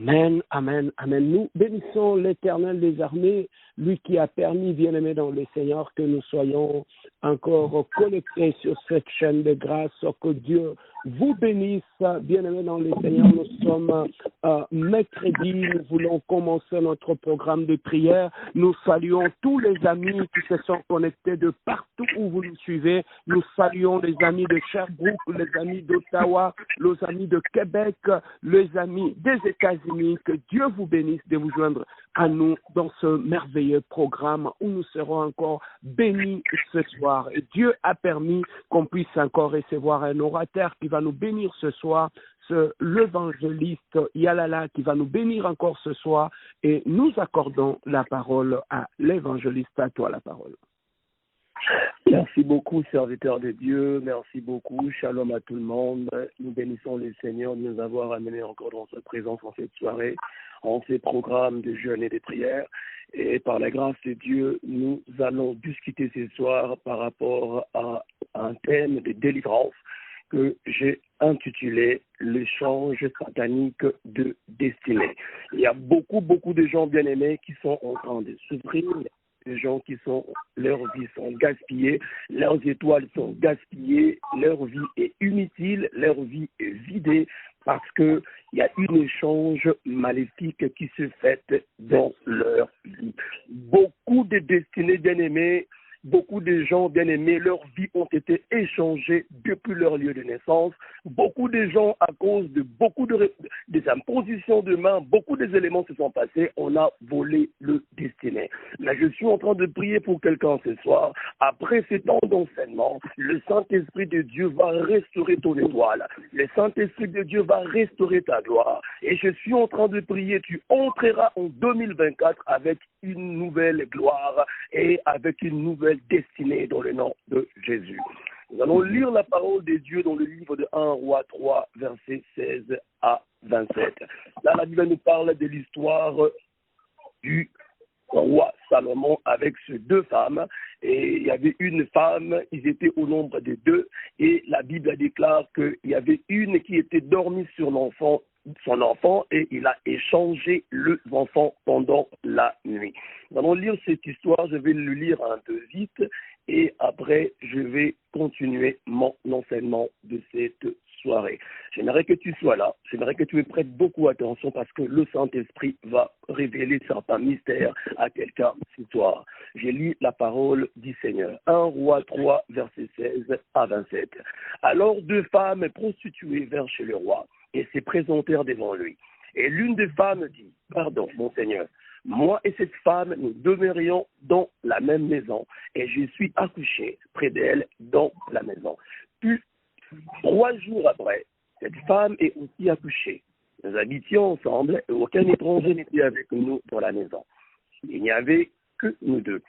Amen, amen, amen. Nous bénissons l'Éternel des armées, lui qui a permis, bien-aimé dans le Seigneur, que nous soyons encore connectés sur cette chaîne de grâce. Que Dieu vous bénisse, bien-aimé dans le Seigneur. Nous sommes mercredi, nous voulons commencer notre programme de prière. Nous saluons tous les amis qui se sont connectés de partout où vous nous suivez. Nous saluons les amis de Sherbrooke, les amis d'Ottawa, les amis de Québec, les amis des États-Unis. Que Dieu vous bénisse de vous joindre à nous dans ce merveilleux programme où nous serons encore bénis ce soir. Et Dieu a permis qu'on puisse encore recevoir un orateur qui va nous bénir ce soir, l'évangéliste Yalala qui va nous bénir encore ce soir, et nous accordons la parole à l'évangéliste. À toi la parole. Merci beaucoup, serviteur de Dieu. Merci beaucoup. Shalom à tout le monde. Nous bénissons le Seigneur de nous avoir amenés encore dans sa présence en cette soirée, en ces programmes de jeûne et de prière. Et par la grâce de Dieu, nous allons discuter ce soir par rapport à un thème de délivrance que j'ai intitulé « L'échange satanique de destinée ». Il y a beaucoup de gens bien-aimés qui sont en train de souffrir, des gens qui sont, leurs vies sont gaspillées, leurs étoiles sont gaspillées, leur vie est inutile, leur vie est vidée parce qu'il y a un échange maléfique qui se fait dans leur vie. Beaucoup de destinées bien-aimées, beaucoup de gens bien-aimés, leurs vies ont été échangées depuis leur lieu de naissance. Beaucoup de gens, à cause de des impositions de main, beaucoup des éléments se sont passés, on a volé le destiné. Mais je suis en train de prier pour quelqu'un ce soir. Après ces temps d'enseignement, le Saint-Esprit de Dieu va restaurer ton étoile. Le Saint-Esprit de Dieu va restaurer ta gloire. Et je suis en train de prier, tu entreras en 2024 avec une nouvelle gloire et avec une nouvelle destinée dans le nom de Jésus. Nous allons lire la parole de Dieu dans le livre de 1 Roi 3, versets 16 à 27. Là, la Bible nous parle de l'histoire du roi Salomon avec ses deux femmes. Et il y avait une femme, ils étaient au nombre de deux. Et la Bible déclare qu'il y avait une qui était dormie sur son enfant, et il a échangé les enfants pendant la nuit. Nous allons lire cette histoire, je vais le lire un peu vite, et après je vais continuer mon enseignement de cette soirée. J'aimerais que tu sois là, j'aimerais que tu me prêtes beaucoup attention parce que le Saint-Esprit va révéler certains mystères à quelqu'un ce soir. J'ai lu la parole du Seigneur. 1 Roi 3, versets 16 à 27. Alors deux femmes prostituées vinrent chez le roi et se présentèrent devant lui. Et l'une des femmes dit, « Pardon, mon Seigneur, moi et cette femme, nous demeurions dans la même maison, et je suis accouché près d'elle dans la maison. Puis, 3 jours après, cette femme est aussi accouchée. Nous habitions ensemble, et aucun étranger n'était avec nous dans la maison. Il n'y avait que nous deux.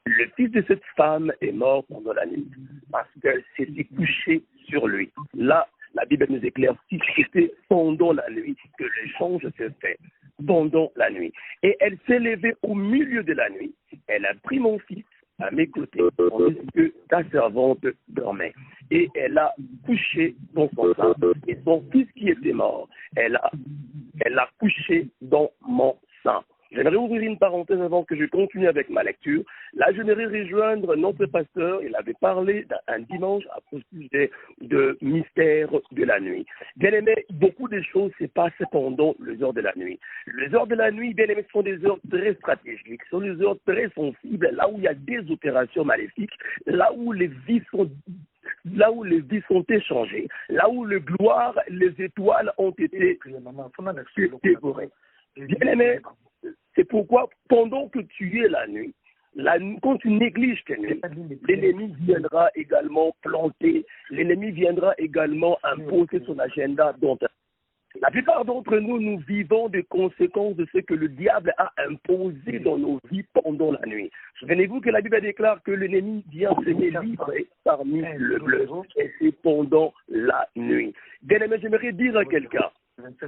Le fils de cette femme est mort pendant la nuit, parce qu'elle s'était couchée sur lui. » Là, la Bible nous éclaircit que c'était pendant la nuit que l'échange se fait, pendant la nuit. Et elle s'est levée au milieu de la nuit. Elle a pris mon fils à mes côtés, tandis que ta servante dormait. Et elle a couché dans son sein. Et son fils qui était mort, elle a couché dans mon sein. J'aimerais ouvrir une parenthèse avant que je continue avec ma lecture. Là, j'aimerais rejoindre notre pasteur. Il avait parlé un dimanche à propos de mystère de la nuit. Bien aimé, beaucoup de choses se passent pendant les heures de la nuit. Les heures de la nuit, bien aimé, sont des heures très stratégiques, sont des heures très sensibles, là où il y a des opérations maléfiques, là où les vies sont échangées, là où le gloire, les étoiles ont été dévorées. Bien aimé, c'est pourquoi, pendant que tu es la nuit, quand tu négliges tes nuits, l'ennemi viendra également planter, l'ennemi viendra également imposer son agenda dans ta vie. La plupart d'entre nous, nous vivons des conséquences de ce que le diable a imposé dans nos vies pendant la nuit. Souvenez-vous que la Bible déclare que l'ennemi vient semer l'ivre parmi le bleu, et c'est pendant la nuit. Bien aimé, j'aimerais dire à quelqu'un,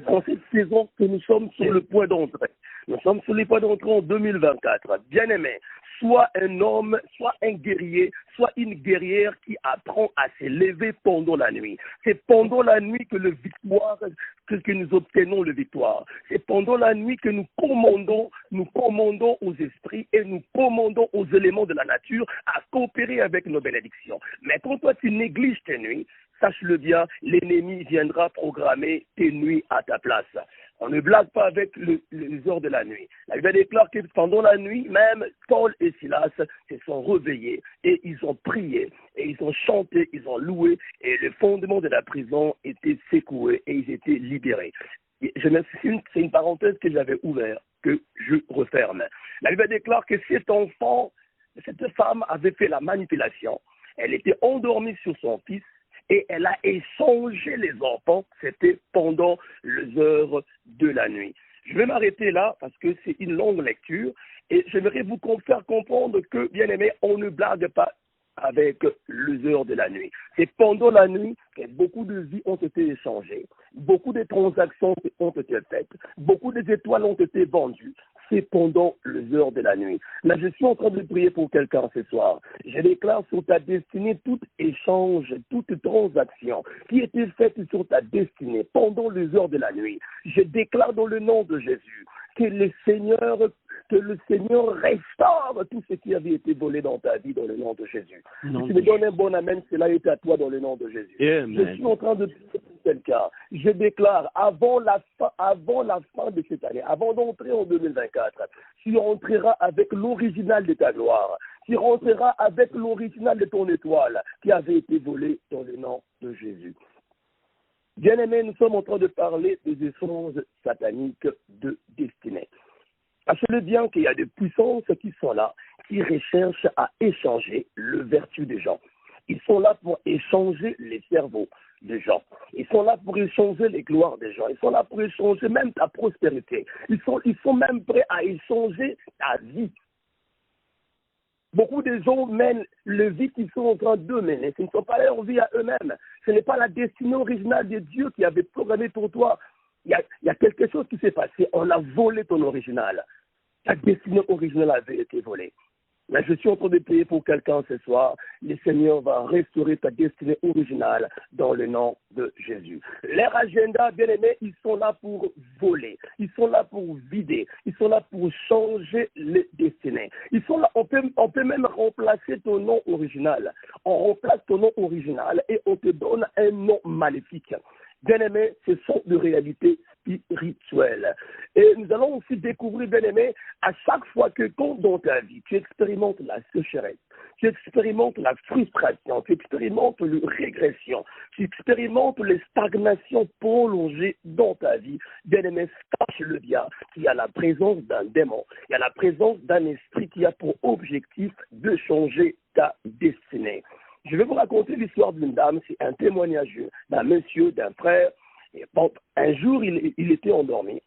en cette saison que nous sommes sur le point d'entrer, nous sommes sur le point d'entrer en 2024. Bien aimé, Sois un homme, sois un guerrier, sois une guerrière qui apprend à s'élever pendant la nuit. C'est pendant la nuit que que nous obtenons le victoire. C'est pendant la nuit que nous commandons aux esprits et nous commandons aux éléments de la nature à coopérer avec nos bénédictions. Mais quand toi tu négliges tes nuits, sache-le bien, l'ennemi viendra programmer tes nuits à ta place. On ne blague pas avec les heures de la nuit. La Bible déclare que pendant la nuit, même Paul et Silas se sont réveillés et ils ont prié et ils ont chanté, ils ont loué et le fondement de la prison était secoué et ils étaient libérés. C'est une parenthèse que j'avais ouverte, que je referme. La Bible déclare que cette femme avait fait la manipulation. Elle était endormie sur son fils et elle a échangé les enfants. C'était pendant les heures de la nuit. Je vais m'arrêter là parce que c'est une longue lecture et j'aimerais vous faire comprendre que, bien aimé, on ne blague pas avec les heures de la nuit. C'est pendant la nuit que beaucoup de vies ont été échangées, beaucoup de transactions ont été faites, beaucoup d'étoiles ont été vendues. C'est pendant les heures de la nuit. Là, je suis en train de prier pour quelqu'un ce soir. Je déclare sur ta destinée tout échange, toute transaction qui était faite sur ta destinée pendant les heures de la nuit. Je déclare dans le nom de Jésus que le Seigneur restaure tout ce qui avait été volé dans ta vie dans le nom de Jésus. Si tu me donnes un bon amen, cela est à toi dans le nom de Jésus. Amen. Je suis en train de prier pour quelqu'un. Je déclare avant la fin de cette année, avant d'entrer en 2024, tu entreras avec l'original de ta gloire. Tu rentreras avec l'original de ton étoile qui avait été volée dans le nom de Jésus. Bien-aimés, nous sommes en train de parler des échanges sataniques de destinée. Sachez-le bien qu'il y a des puissances qui sont là, qui recherchent à échanger le vertu des gens. Ils sont là pour échanger les cerveaux des gens. Ils sont là pour échanger les gloires des gens. Ils sont là pour échanger même ta prospérité. Ils sont même prêts à échanger ta vie. Beaucoup de gens mènent le vie qu'ils sont en train de mener. Ce ne sont pas leur vie à eux-mêmes. Ce n'est pas la destinée originale de Dieu qui avait programmé pour toi. Il y a quelque chose qui s'est passé. On a volé ton original. Ta destinée originale avait été volée. Mais je suis en train de prier pour quelqu'un ce soir. Le Seigneur va restaurer ta destinée originale dans le nom de Jésus. Leur agenda, bien aimés, ils sont là pour voler. Ils sont là pour vider. Ils sont là pour changer les destinées. Ils sont là, on peut même remplacer ton nom original. On remplace ton nom original et on te donne un nom maléfique. Bien-aimés, ce sont des réalités spirituelles. Et nous allons aussi découvrir, bien-aimés, à chaque fois que quand dans ta vie, tu expérimentes la sécheresse, tu expérimentes la frustration, tu expérimentes la régression, tu expérimentes les stagnations prolongées dans ta vie, bien-aimés, sache-le bien, qu'il y a la présence d'un démon, il y a la présence d'un esprit qui a pour objectif de changer ta destinée. Je vais vous raconter l'histoire d'une dame, c'est un témoignage d'un monsieur, d'un frère. Et un jour, il était endormi.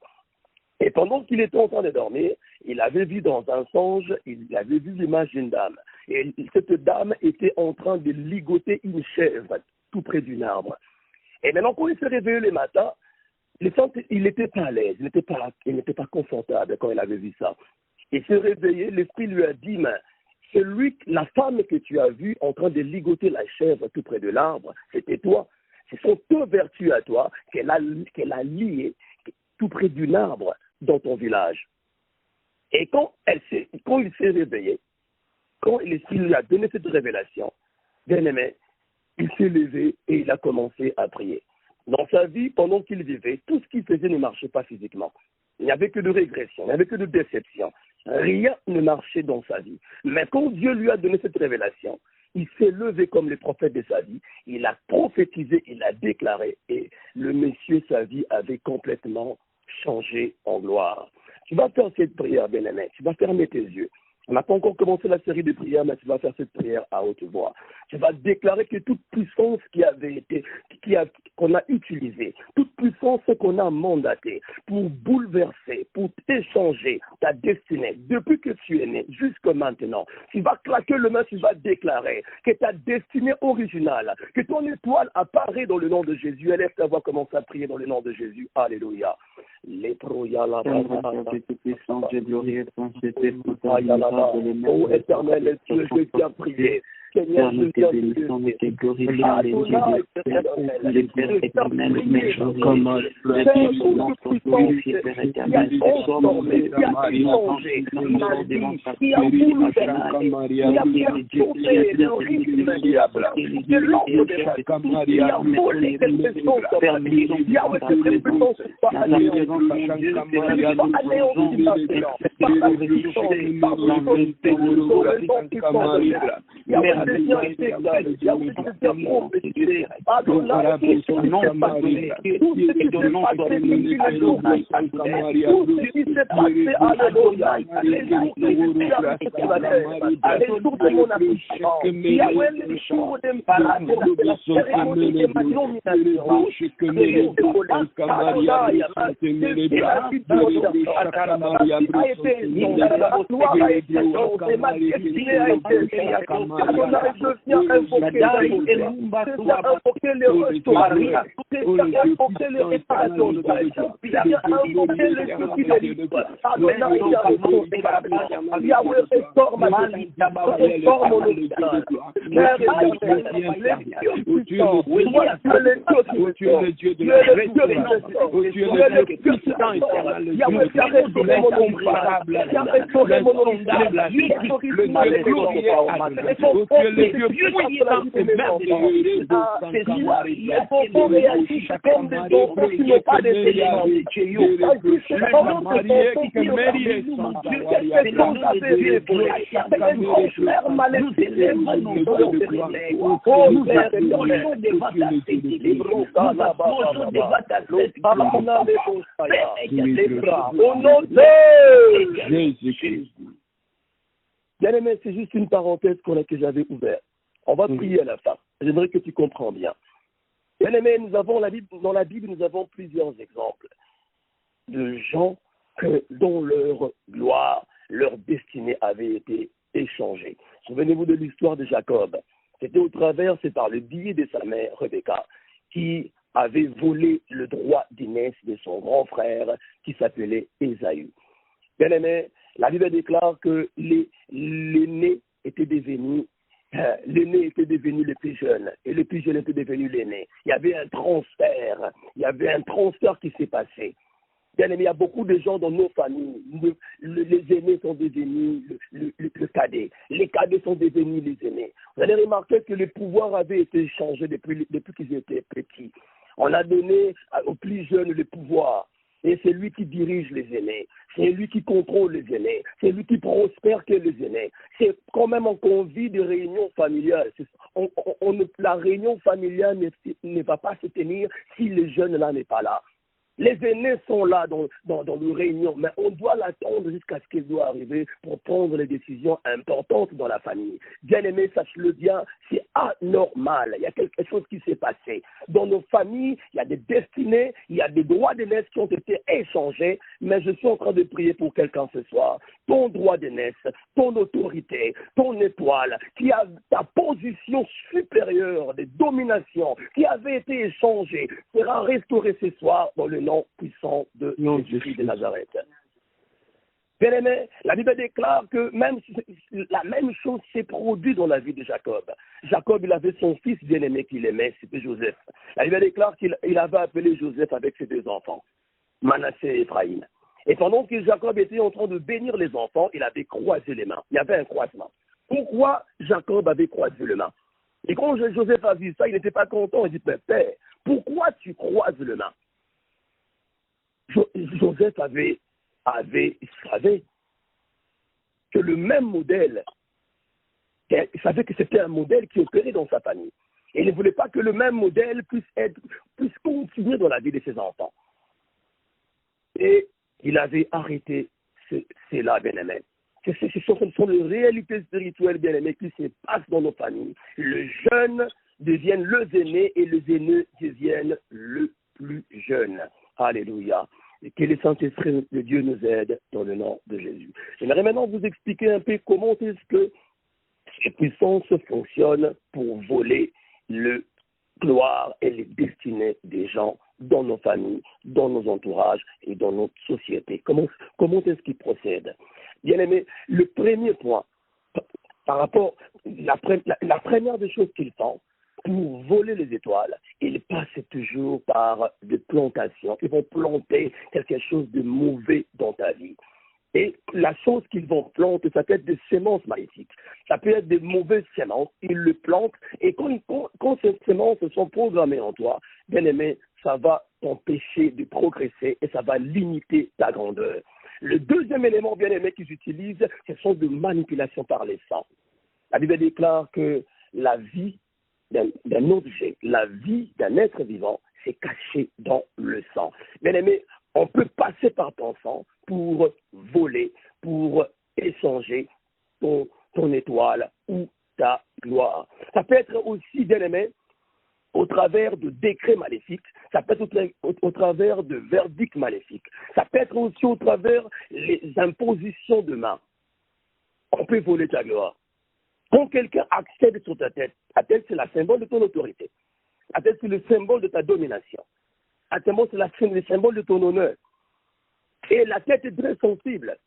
Et pendant qu'il était en train de dormir, il avait vu dans un songe, il avait vu l'image d'une dame. Et cette dame était en train de ligoter une chèvre tout près d'un arbre. Et maintenant, quand il s'est réveillé le matin, il n'était pas à l'aise, il n'était pas confortable quand il avait vu ça. Il s'est réveillé, l'esprit lui a dit, mais la femme que tu as vue en train de ligoter la chèvre tout près de l'arbre, c'était toi. Ce sont tes vertus à toi qu'elle a liées tout près d'un arbre dans ton village. Et quand il s'est réveillé, quand l'esprit lui a donné cette révélation, bien aimé, il s'est levé et il a commencé à prier. Dans sa vie, pendant qu'il vivait, tout ce qu'il faisait ne marchait pas physiquement. Il n'y avait que de régression, il n'y avait que de déception. Rien ne marchait dans sa vie. Mais quand Dieu lui a donné cette révélation, il s'est levé comme le prophète de sa vie. Il a prophétisé, il a déclaré. Et le monsieur, sa vie avait complètement changé en gloire. Tu vas faire cette prière, bien-aimé. Tu vas fermer tes yeux. On n'a pas encore commencé la série de prières, mais tu vas faire cette prière à haute voix. Tu vas déclarer que toute puissance qu'on a utilisée, toute puissance qu'on a mandatée pour bouleverser, pour échanger ta destinée, depuis que tu es né jusqu'à maintenant, tu vas claquer le main, tu vas déclarer que ta destinée originale, que ton étoile apparaît dans le nom de Jésus. Élève ta voix, commence à prier dans le nom de Jésus. Alléluia. Les proya la puissant, Dieu glorieux, oh éternel, Dieu, je viens prier. Seigneur, je viens prier. Bien-aimé, c'est juste une parenthèse que j'avais ouverte. On va prier à la fin. J'aimerais que tu comprends bien. Bien-aimé, dans la Bible, nous avons plusieurs exemples de gens dont leur gloire, leur destinée avait été échangée. Souvenez-vous de l'histoire de Jacob. C'est par le biais de sa mère, Rebecca, qui avait volé le droit d'aînesse de son grand frère qui s'appelait Ésaü. Bien-aimé, la Bible déclare que l'aîné était devenu le plus jeune et le plus jeune était devenu l'aîné. Il y avait un transfert qui s'est passé. Bien-aimé, il y a beaucoup de gens dans nos familles. Les aînés sont devenus le cadet. Les cadets sont devenus les aînés. Vous allez remarquer que le pouvoir avait été changé depuis qu'ils étaient petits. On a donné aux plus jeunes le pouvoir. Et c'est lui qui dirige les aînés. C'est lui qui contrôle les aînés. C'est lui qui prospère que les aînés. C'est quand même on convie des réunions familiales. La réunion familiale ne va pas se tenir si le jeune là n'est pas là. Les aînés sont là dans nos réunions, mais on doit l'attendre jusqu'à ce qu'il doit arriver pour prendre les décisions importantes dans la famille. Bien-aimé, sache-le bien, c'est anormal. Il y a quelque chose qui s'est passé. Dans nos familles, il y a des destinées, il y a des droits d'aînesse qui ont été échangés, mais je suis en train de prier pour quelqu'un ce soir. Ton droit d'aînesse, ton autorité, ton étoile, qui a ta position supérieure de domination, qui avait été échangée, sera restaurée ce soir dans le nom puissant de Jésus de Nazareth. Bien-aimé, la Bible déclare que la même chose s'est produite dans la vie de Jacob. Jacob, il avait son fils bien-aimé qu'il aimait, c'était Joseph. La Bible déclare qu'il avait appelé Joseph avec ses deux enfants, Manassé et Ephraïm. Et pendant que Jacob était en train de bénir les enfants, il avait croisé les mains. Il y avait un croisement. Pourquoi Jacob avait croisé les mains? Et quand Joseph a vu ça, il n'était pas content. Il dit, père, pourquoi tu croises les mains? Joseph il savait que le même modèle, il savait que c'était un modèle qui opérait dans sa famille. Et il ne voulait pas que le même modèle puisse continuer dans la vie de ses enfants. Et il avait arrêté cela, bien-aimé. Ce sont les réalités spirituelles, bien-aimées, qui se passent dans nos familles. Le jeune deviennent le aîné et les aînés deviennent le plus jeune. Alléluia. Et que le Saint-Esprit de Dieu nous aide dans le nom de Jésus. J'aimerais maintenant vous expliquer un peu comment est-ce que ces puissances fonctionnent pour voler le gloire et les destinées des gens dans nos familles, dans nos entourages et dans notre société. Comment est-ce qu'il procède? Bien aimé, le premier point, par rapport, la première des choses qu'ils font, pour voler les étoiles, ils passent toujours par des plantations. Ils vont planter quelque chose de mauvais dans ta vie. Et la chose qu'ils vont planter, ça peut être des semences maléfiques. Ça peut être des mauvaises semences. Ils le plantent. Et quand ces semences sont programmées en toi, bien aimé, ça va t'empêcher de progresser et ça va limiter ta grandeur. Le deuxième élément, bien aimé, qu'ils utilisent, ce sont des manipulations par les sens. La Bible déclare que la vie d'un objet, la vie d'un être vivant, c'est caché dans le sang. Bien aimé, on peut passer par ton sang pour voler, pour échanger ton étoile ou ta gloire. Ça peut être aussi, bien aimé, au travers de décrets maléfiques, ça peut être au travers de verdicts maléfiques, ça peut être aussi au travers des impositions de main. On peut voler ta gloire. Quand quelqu'un accède sur ta tête c'est le symbole de ton autorité. La tête, c'est le symbole de ta domination. La tête, c'est le symbole de ton honneur. Et la tête est très sensible.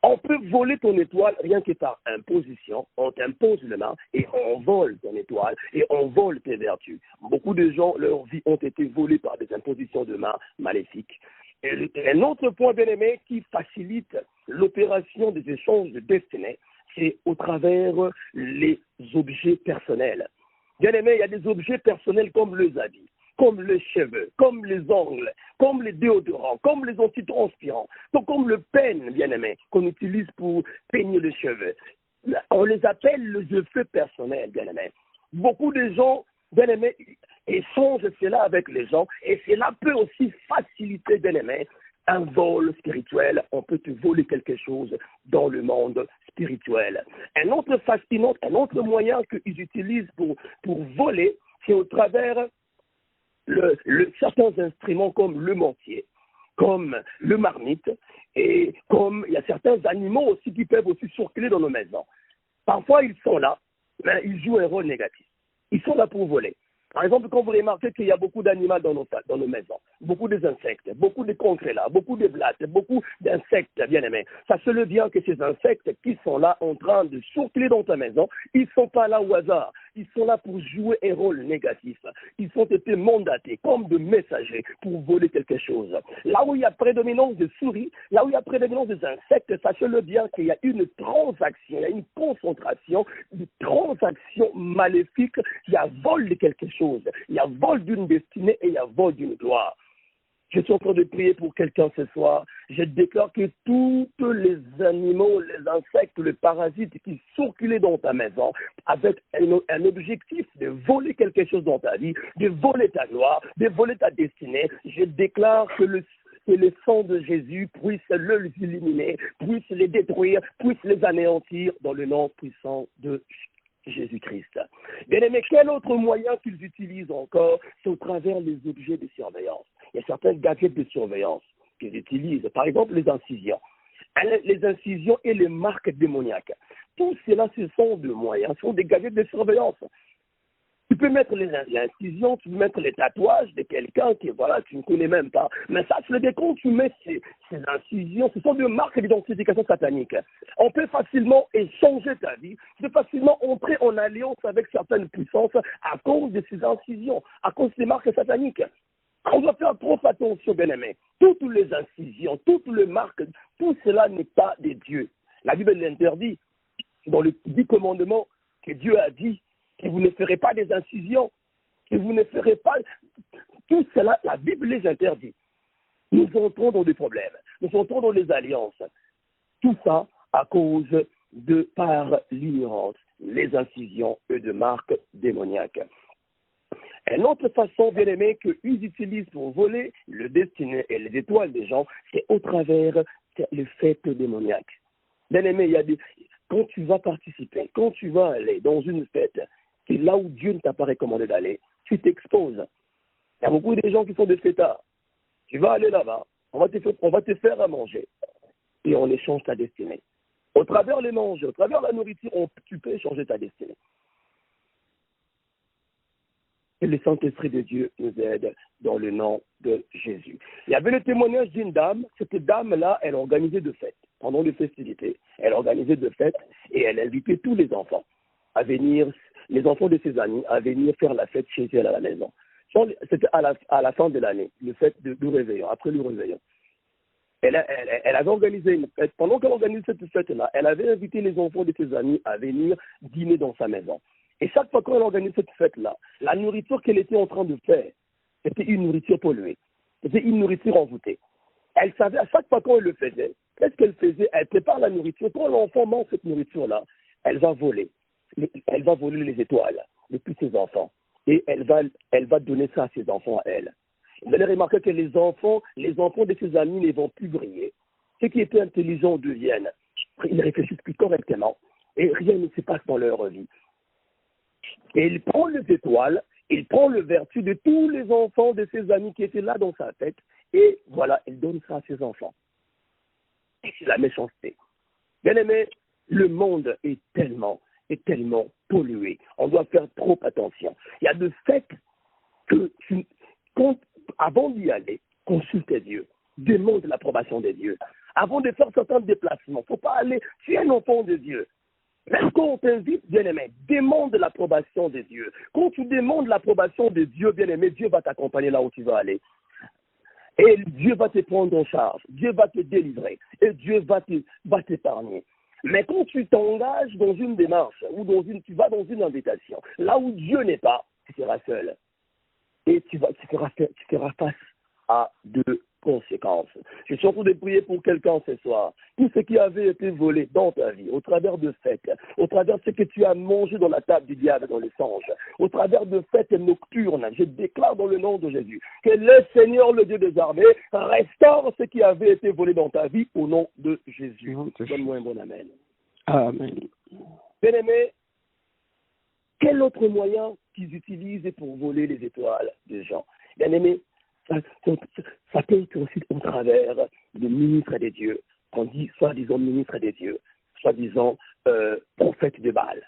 On peut voler ton étoile rien que par imposition. On t'impose le main et on vole ton étoile et on vole tes vertus. Beaucoup de gens, leur vie ont été volées par des impositions de main maléfiques. Et un autre point bien aimé qui facilite l'opération des échanges de destinée, c'est au travers les objets personnels. Bien aimé, il y a des objets personnels comme les habits, comme les cheveux, comme les ongles, comme les déodorants, comme les antitranspirants, comme le peigne, bien aimé, qu'on utilise pour peigner les cheveux. On les appelle les effets personnels, bien aimé. Beaucoup de gens, bien aimé, échangent cela avec les gens et cela peut aussi faciliter, bien aimé, un vol spirituel. On peut te voler quelque chose dans le monde spirituel. Un autre moyen qu'ils utilisent pour voler, c'est au travers certains instruments comme le mortier, comme le marmite, et comme il y a certains animaux aussi qui peuvent aussi circuler dans nos maisons. Parfois, ils sont là, mais ils jouent un rôle négatif. Ils sont là pour voler. Par exemple, quand vous remarquez qu'il y a beaucoup d'animaux dans nos maisons, beaucoup d'insectes, beaucoup de concrets-là, beaucoup de blattes, beaucoup d'insectes, bien aimés, sachez-le bien que ces insectes qui sont là en train de circuler dans ta maison, ils ne sont pas là au hasard. Ils sont là pour jouer un rôle négatif. Ils ont été mandatés comme de messagers pour voler quelque chose. Là où il y a prédominance de souris, là où il y a prédominance des insectes, sachez-le bien qu'il y a une transaction, il y a une concentration de transactions maléfiques. Il y a vol de quelque chose. Il y a vol d'une destinée et il y a vol d'une gloire. Je suis en train de prier pour quelqu'un ce soir. Je déclare que tous les animaux, les insectes, les parasites qui circulent dans ta maison avec un objectif de voler quelque chose dans ta vie, de voler ta gloire, de voler ta destinée, je déclare que le sang de Jésus puisse les éliminer, puisse les détruire, puisse les anéantir dans le nom puissant de Jésus-Christ. Bien aimé, quel autre moyen qu'ils utilisent encore? C'est au travers des objets de surveillance. Il y a certains gadgets de surveillance qu'ils utilisent, par exemple les incisions. Les incisions et les marques démoniaques. Tout cela, ce sont des moyens, ce sont des gadgets de surveillance. Tu peux mettre les incisions, tu peux mettre les tatouages de quelqu'un qui, voilà, tu ne connais même pas. Mais ça, c'est quand tu mets ces incisions, ce sont des marques d'identification satanique. On peut facilement échanger ta vie, tu peux facilement entrer en alliance avec certaines puissances à cause de ces incisions, à cause des marques sataniques. On doit faire trop attention, bien-aimé. Toutes les incisions, toutes les marques, tout cela n'est pas de Dieu. La Bible l'interdit dans les 10 commandements que Dieu a dit que vous ne ferez pas des incisions, que vous ne ferez pas... Tout cela, la Bible les interdit. Nous entrons dans des problèmes, nous entrons dans des alliances. Tout ça à cause par l'ignorance, les incisions et de marques démoniaques. Une autre façon, bien aimé, qu'ils utilisent pour voler le destiné et les étoiles des gens, c'est au travers les fêtes démoniaques. Bien aimé, quand tu vas participer, quand tu vas aller dans une fête, c'est là où Dieu ne t'a pas recommandé d'aller, tu t'exposes. Il y a beaucoup de gens qui sont des fêtards. Tu vas aller là-bas, on va te faire à manger et on échange ta destinée. Au travers les manger, au travers la nourriture, tu peux échanger ta destinée. Que le Saint-Esprit de Dieu nous aide dans le nom de Jésus. Il y avait le témoignage d'une dame. Cette dame-là, elle organisait de fêtes. Pendant les festivités, elle organisait de fêtes et elle invitait tous les enfants à venir, les enfants de ses amis, à venir faire la fête chez elle à la maison. C'était à la fin de l'année, le fête du réveillon, après le réveillon. Elle avait organisé une fête. Pendant qu'elle organisait cette fête-là, elle avait invité les enfants de ses amis à venir dîner dans sa maison. Et chaque fois qu'elle organisait cette fête-là, la nourriture qu'elle était en train de faire, c'était une nourriture polluée. C'était une nourriture envoûtée. Elle savait, à chaque fois qu'elle le faisait, qu'est-ce qu'elle faisait? Elle prépare la nourriture. Quand l'enfant mange cette nourriture-là, elle va voler. Elle va voler les étoiles de tous ses enfants. Et elle va donner ça à ses enfants à elle. Vous allez remarquer que les enfants de ses amis ne vont plus briller. Ceux qui étaient intelligents deviennent. Ils réfléchissent plus correctement. Et rien ne se passe dans leur vie. Et il prend les étoiles, il prend le vertu de tous les enfants de ses amis qui étaient là dans sa tête, et voilà, il donne ça à ses enfants. Et c'est la méchanceté. Bien aimé, le monde est tellement pollué. On doit faire trop attention. Il y a de fait que, avant d'y aller, consulte Dieu, demande l'approbation de Dieu. Avant de faire certains déplacements, il ne faut pas aller, tu es un enfant de Dieu. Même quand on t'invite, bien-aimé, demande l'approbation de Dieu. Quand tu demandes l'approbation de Dieu, bien-aimé, Dieu va t'accompagner là où tu vas aller. Et Dieu va te prendre en charge. Dieu va te délivrer. Et Dieu va t'épargner. Mais quand tu t'engages dans une démarche ou tu vas dans une invitation, là où Dieu n'est pas, tu seras seul. Et tu feras face à deux conséquences. Je suis en train de prier pour quelqu'un ce soir. Tout ce qui avait été volé dans ta vie, au travers de fêtes, au travers de ce que tu as mangé dans la table du diable, dans les songes, au travers de fêtes nocturnes, je déclare dans le nom de Jésus que le Seigneur, le Dieu des armées, restaure ce qui avait été volé dans ta vie au nom de Jésus. Donne-moi un bon amen. Amen. Bien-aimé, quel autre moyen qu'ils utilisent pour voler les étoiles des gens? Bien-aimé, ça peut être aussi au travers de ministres des dieux, qu'on dit soi-disant ministres des dieux, soi-disant prophètes de Baal.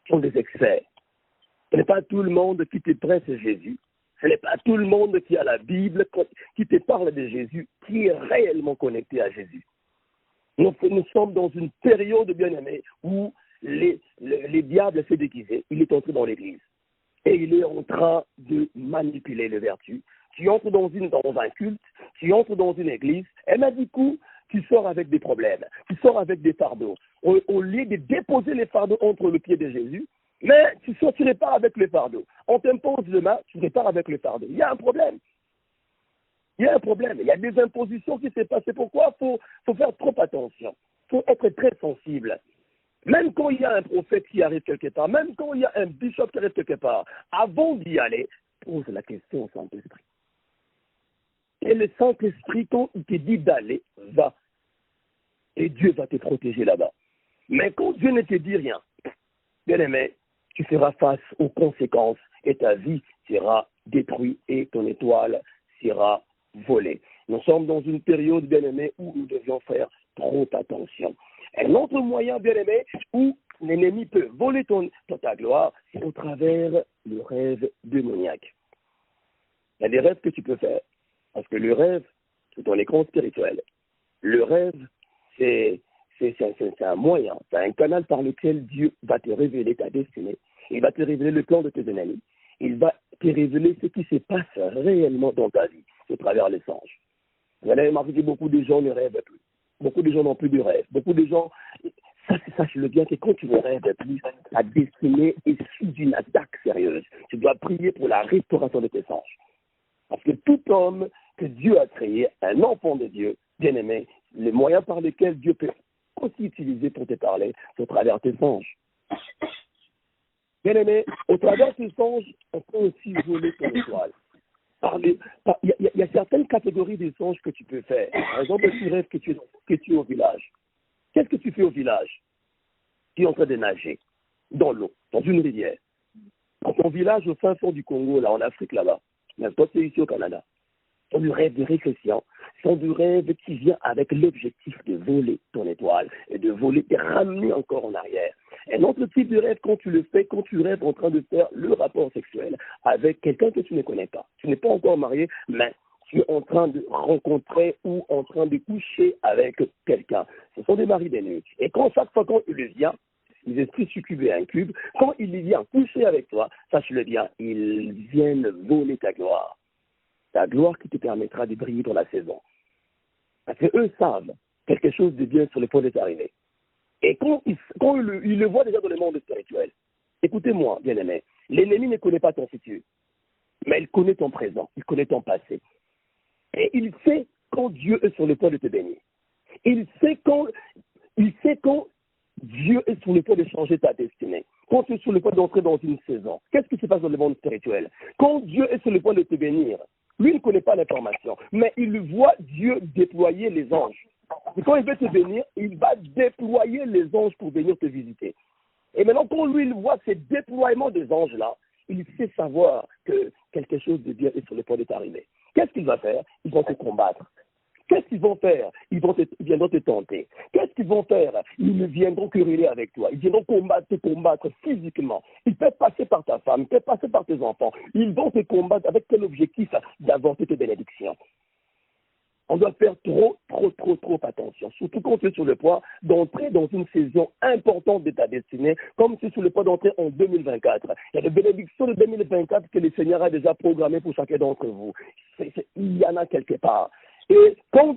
Ce sont des excès. Ce n'est pas tout le monde qui te presse Jésus. Ce n'est pas tout le monde qui a la Bible, qui te parle de Jésus, qui est réellement connecté à Jésus. Nous sommes dans une période, bien-aimé, où les diables s'est déguisé. Il est entré dans l'église. Et il est en train de manipuler les vertus. Tu entres dans un culte, tu entres dans une église, et là, du coup, tu sors avec des problèmes, tu sors avec des fardeaux. Au lieu de déposer les fardeaux entre le pied de Jésus, mais tu repars avec les fardeaux. On t'impose le main, tu repars avec le fardeau. Il y a un problème. Il y a un problème. Il y a des impositions qui s'est passées. Pourquoi? Il faut faire trop attention. Il faut être très sensible. Même quand il y a un prophète qui arrive quelque part, même quand il y a un bishop qui arrive quelque part, avant d'y aller, pose la question au Saint-Esprit. Et le Saint-Esprit, quand il te dit d'aller, va. Et Dieu va te protéger là-bas. Mais quand Dieu ne te dit rien, bien aimé, tu feras face aux conséquences et ta vie sera détruite et ton étoile sera volée. Nous sommes dans une période, bien aimé, où nous devions faire trop attention. Un autre moyen, bien aimé, où l'ennemi peut voler ta gloire, c'est au travers le rêve démoniaque. Il y a des rêves que tu peux faire. Parce que le rêve, c'est ton écran spirituel. Le rêve, c'est un moyen, c'est un canal par lequel Dieu va te révéler ta destinée. Il va te révéler le plan de tes ennemis. Il va te révéler ce qui se passe réellement dans ta vie, au travers les songes. Vous allez remarquer que beaucoup de gens ne rêvent plus. Beaucoup de gens n'ont plus de rêve. Beaucoup de gens, sache-le bien que quand tu ne rêves plus, ta destinée est sous une attaque sérieuse. Tu dois prier pour la restauration de tes songes. Parce que tout homme que Dieu a créé, un enfant de Dieu, bien-aimé, les moyens par lesquels Dieu peut aussi utiliser pour te parler, c'est au travers tes songes. Bien-aimé, au travers tes songes, on peut aussi voler ton étoile. Il y a certaines catégories de songes que tu peux faire. Par exemple, tu rêves que tu es au village. Qu'est-ce que tu fais au village? Tu es en train de nager dans l'eau, dans une rivière. Dans ton village au fin fond du Congo, là, en Afrique, là-bas. Mais toi, c'est ici au Canada. Ce sont du rêve de réflexion. Ce sont du rêve qui vient avec l'objectif de voler ton étoile et de ramener encore en arrière. Un autre type de rêve, quand tu le fais, quand tu rêves en train de faire le rapport sexuel avec quelqu'un que tu ne connais pas. Tu n'es pas encore marié, mais tu es en train de rencontrer ou en train de coucher avec quelqu'un. Ce sont des maris des nuits. Et chaque fois quand il vient, les esprits succubes et incubes, quand il vient coucher avec toi, sache-le bien, ils viennent voler ta gloire. Ta gloire qui te permettra de briller dans la saison. Parce qu'eux savent quelque chose de bien sur le point de t'arriver. Et quand ils le voient déjà dans le monde spirituel, écoutez-moi, bien-aimé, l'ennemi ne connaît pas ton futur, mais il connaît ton présent, il connaît ton passé. Et il sait quand Dieu est sur le point de te bénir. Il sait quand Dieu est sur le point de changer ta destinée. Quand tu es sur le point d'entrer dans une saison, qu'est-ce qui se passe dans le monde spirituel? Quand Dieu est sur le point de te bénir, lui ne connaît pas l'information, mais il voit Dieu déployer les anges. Et quand il veut te bénir, il va déployer les anges pour venir te visiter. Et maintenant, quand lui, il voit ces déploiements des anges-là, il sait savoir que quelque chose de bien est sur le point de t'arriver. Qu'est-ce qu'il va faire? Ils vont te combattre. Qu'est-ce qu'ils vont faire? Ils viendront te tenter. Qu'est-ce qu'ils vont faire? Ils viendront quereller avec toi. Ils viendront te combattre physiquement. Ils peuvent passer par ta femme, ils peuvent passer par tes enfants. Ils vont te combattre avec quel objectif? D'avorter tes bénédictions. On doit faire trop attention, surtout quand tu es sur le point d'entrer dans une saison importante de ta destinée, comme tu es sur le point d'entrer en 2024. Il y a des bénédictions de 2024 que le Seigneur a déjà programmées pour chacun d'entre vous. Il y en a quelque part. Et quand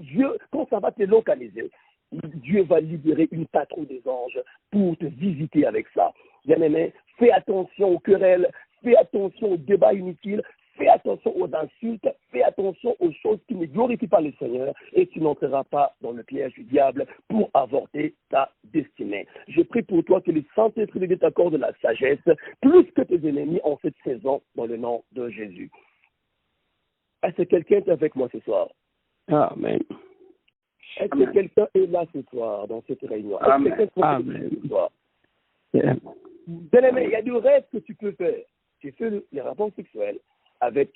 ça va te localiser, Dieu va libérer une patrouille des anges pour te visiter avec ça. Bien-aimé, fais attention aux querelles, fais attention aux débats inutiles, fais attention aux insultes, fais attention aux choses qui ne glorifient pas le Seigneur et tu n'entreras pas dans le piège du diable pour avorter ta destinée. Je prie pour toi que le Saint-Esprit de Dieu t'accorde la sagesse plus que tes ennemis en cette saison dans le nom de Jésus. Est-ce que quelqu'un est avec moi ce soir? Amen. Est-ce que quelqu'un est là ce soir dans cette réunion? Amen. Bien-aimé, il y a des rêves que tu peux faire. Tu fais les rapports sexuels avec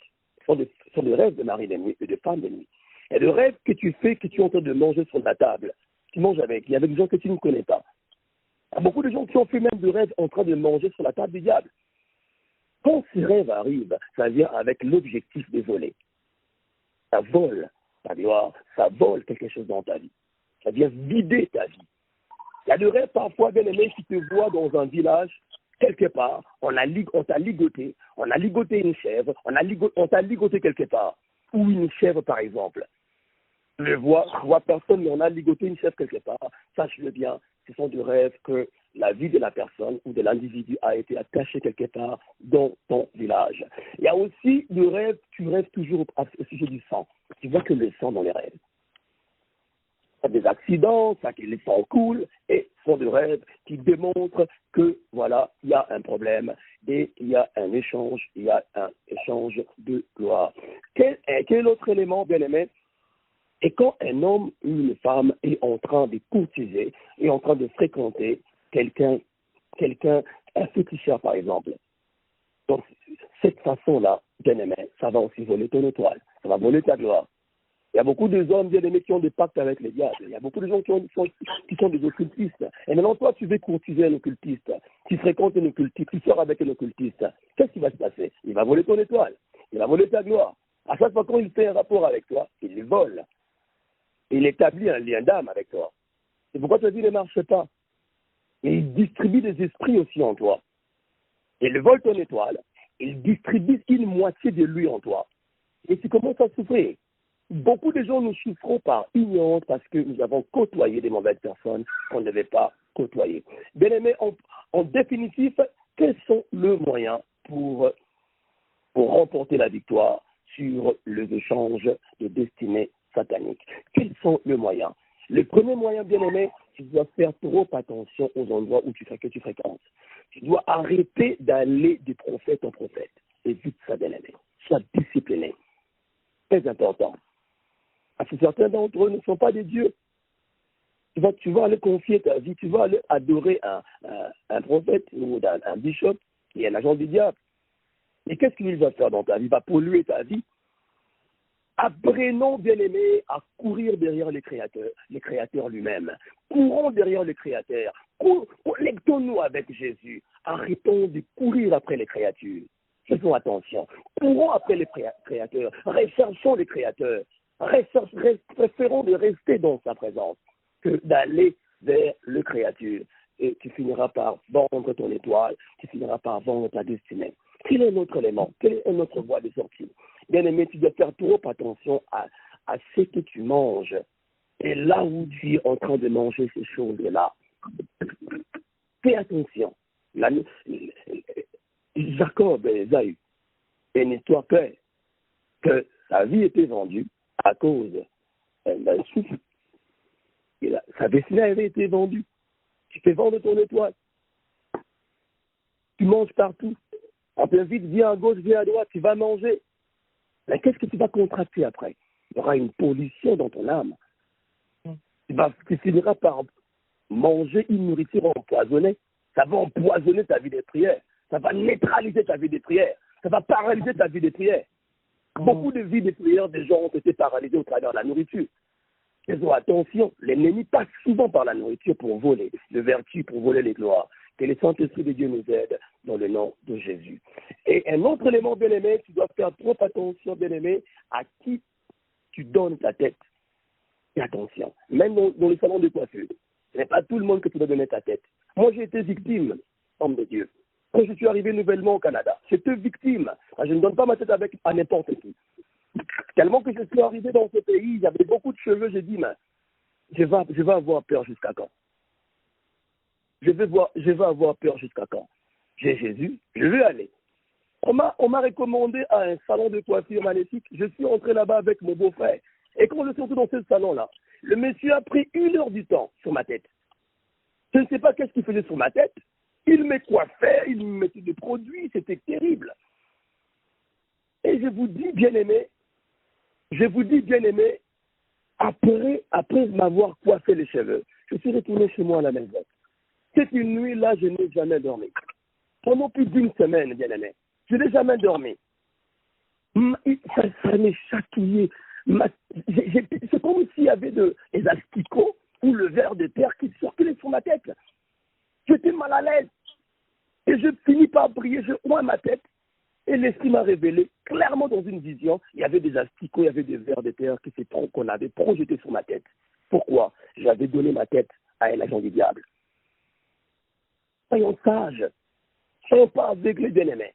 sur des rêves de mari de nuit et de femme de nuit. Il y a des rêves que tu fais, que tu es en train de manger sur la table. Tu manges avec des gens que tu ne connais pas. Il y a beaucoup de gens qui ont fait même des rêves en train de manger sur la table du diable. Quand ces rêves arrivent, ça vient avec l'objectif de voler. Ça vole ta gloire, ça vole quelque chose dans ta vie. Ça vient vider ta vie. Il y a des rêves parfois, bien aimé, qui te voient dans un village, quelque part, on t'a ligoté une chèvre, on t'a ligoté quelque part, ou une chèvre par exemple. Je vois personne, mais on a ligoté une chèvre quelque part. Sache-le bien, ce sont des rêves que la vie de la personne ou de l'individu a été attachée quelque part dans ton village. Il y a aussi le rêve, tu rêves toujours au sujet du sang. Tu vois que le sang dans les rêves. Il y a des accidents, ça que le sang coule, et ce sont des rêves qui démontrent que, voilà, il y a un problème et il y a un échange de gloire. Quel autre élément, bien aimé? Et quand un homme ou une femme est en train de courtiser, est en train de fréquenter quelqu'un, un féticheur par exemple, donc cette façon-là, bien aimé, ça va aussi voler ton étoile, ça va voler ta gloire. Il y a beaucoup de hommes bien aimés qui ont des pactes avec les diables. Il y a beaucoup de gens qui sont des occultistes. Et maintenant, toi, tu veux courtiser un occultiste. Tu fréquentes un occultiste, tu sors avec un occultiste. Qu'est-ce qui va se passer? Il va voler ton étoile. Il va voler ta gloire. À chaque fois quand il fait un rapport avec toi, il le vole. Il établit un lien d'âme avec toi. C'est pourquoi ta vie ne marche pas. Et il distribue des esprits aussi en toi. Il vole ton étoile. Il distribue une moitié de lui en toi. Et tu commences à souffrir. Beaucoup de gens nous souffrons par ignorance parce que nous avons côtoyé des mauvaises personnes qu'on ne devait pas côtoyer. Bien aimé, en définitif, quels sont les moyens pour remporter la victoire sur les échanges de destinée satanique? Quels sont les moyens? Le premier moyen, bien aimé, tu dois faire trop attention aux endroits où tu fréquentes. Tu dois arrêter d'aller de prophète en prophète. Évite ça, bien aimé. Sois discipliné. Très important. Parce que certains d'entre eux ne sont pas des dieux. Tu vas aller confier ta vie, tu vas aller adorer un prophète ou un bishop qui est un agent du diable. Et qu'est-ce qu'il va faire dans ta vie? Il va polluer ta vie. Apprenons, bien-aimés, à courir derrière le Créateur lui-même. Courons derrière le Créateur. Connectons-nous avec Jésus. Arrêtons de courir après les créatures. Faisons attention. Courons après les créateurs. Recherchons les créateurs. Préférons de rester dans sa présence que d'aller vers le créature. Et tu finiras par vendre ton étoile. Tu finiras par vendre ta destinée. Quel est notre élément? Quelle est notre voie de sortie? Bien aimé, tu dois faire trop attention à ce que tu manges. Et là où tu es en train de manger ces choses-là, fais attention. Jacob et Esaü, une histoire claire, que sa vie était vendue à cause d'un souffle. Sa destinée avait été vendue. Tu fais vendre ton étoile. Tu manges partout. En plein vite, viens à gauche, viens à droite, tu vas manger. Mais qu'est-ce que tu vas contracter après? Il y aura une pollution dans ton âme. Tu finiras par manger une nourriture empoisonnée. Ça va empoisonner ta vie de prière. Ça va neutraliser ta vie de prière. Ça va paralyser ta vie de prière. Beaucoup de vies de prière des gens ont été paralysées au travers de la nourriture. Faisons attention, l'ennemi passe souvent par la nourriture pour voler les vertus, pour voler les gloires. Que le Saint-Esprit de Dieu nous aide dans le nom de Jésus. Et un autre élément, bien-aimé, tu dois faire trop attention, bien-aimé, à qui tu donnes ta tête. Et attention, même dans les salons de coiffure, ce n'est pas tout le monde que tu dois donner ta tête. Moi, j'ai été victime, homme de Dieu. Quand je suis arrivé nouvellement au Canada, j'étais victime. Je ne donne pas ma tête à n'importe qui. Tellement que je suis arrivé dans ce pays, j'avais beaucoup de cheveux, j'ai dit, mais je vais avoir peur jusqu'à quand? Je vais avoir peur jusqu'à quand? J'ai Jésus, je vais aller. On m'a recommandé à un salon de coiffure magnifique. Je suis entré là-bas avec mon beau-frère. Et quand je suis entré dans ce salon-là, le monsieur a pris 1 heure du temps sur ma tête. Je ne sais pas qu'est-ce qu'il faisait sur ma tête. Il me coiffait, il me mettait des produits, c'était terrible. Et je vous dis, bien-aimé, après m'avoir coiffé les cheveux, je suis retourné chez moi à la maison. Cette nuit-là, je n'ai jamais dormi. Pendant plus d'1 semaine, bien-aimé, je n'ai jamais dormi. Ça m'est chatouillé. C'est comme s'il y avait des asticots ou le ver de terre qui circulait sur ma tête. J'étais mal à l'aise. Et je finis par prier, je oins ma tête. Et l'esprit m'a révélé clairement dans une vision, il y avait des asticots, il y avait des vers de terre qu'on avait projetés sur ma tête. Pourquoi? J'avais donné ma tête à un agent du diable. Soyons sages. Soyons pas aveugles, bien-aimés.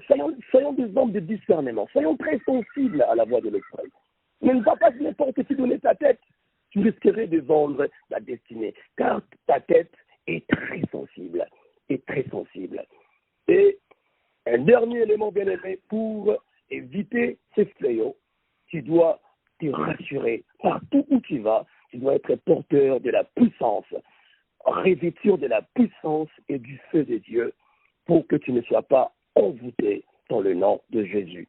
Soyons des hommes de discernement. Soyons très sensibles à la voix de l'esprit. Mais ne va pas n'importe qui donner ta tête. Tu risquerais de vendre ta destinée. Car ta tête est très sensible. Et un dernier élément, bien-aimé, pour éviter ces fléaux, tu dois te rassurer. Partout où tu vas, tu dois être porteur de la puissance, revêtir de la puissance et du feu de Dieu pour que tu ne sois pas envoûté dans le nom de Jésus.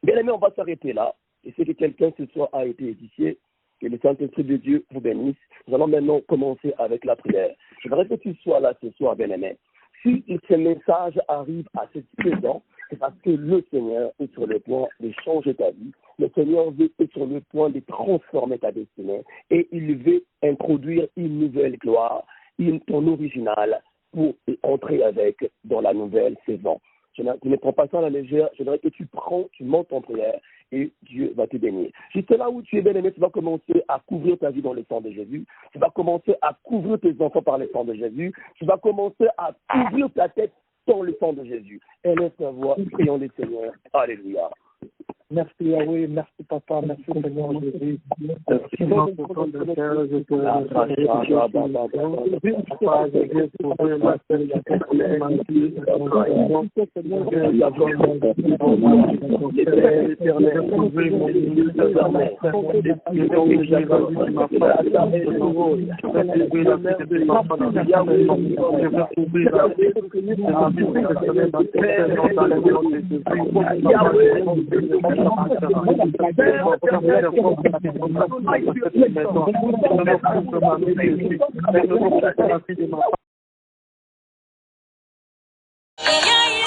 Bien-aimé, on va s'arrêter là. Et c'est que quelqu'un ce soir a été édifié. Que le Saint-Esprit de Dieu vous bénisse. Nous allons maintenant commencer avec la prière. Je voudrais que tu sois là ce soir, bien-aimé. Si ce message arrive à cette saison, c'est parce que le Seigneur est sur le point de changer ta vie. Le Seigneur est sur le point de transformer ta destinée. Et il veut introduire une nouvelle gloire, ton original, pour entrer avec dans la nouvelle saison. Je ne prends pas ça à la légère. Je voudrais que tu montes en prière et Dieu va te bénir. Juste là où tu es bien-aimé, tu vas commencer à couvrir ta vie dans le sang de Jésus. Tu vas commencer à couvrir tes enfants par le sang de Jésus. Tu vas commencer à couvrir ta tête dans le sang de Jésus. Et laisse ta voix, prions le Seigneur. Alléluia. Merci Yahweh, merci Papa, merci Seigneur Jésus. Merci pour ton cœur, je te remercie. Yeah.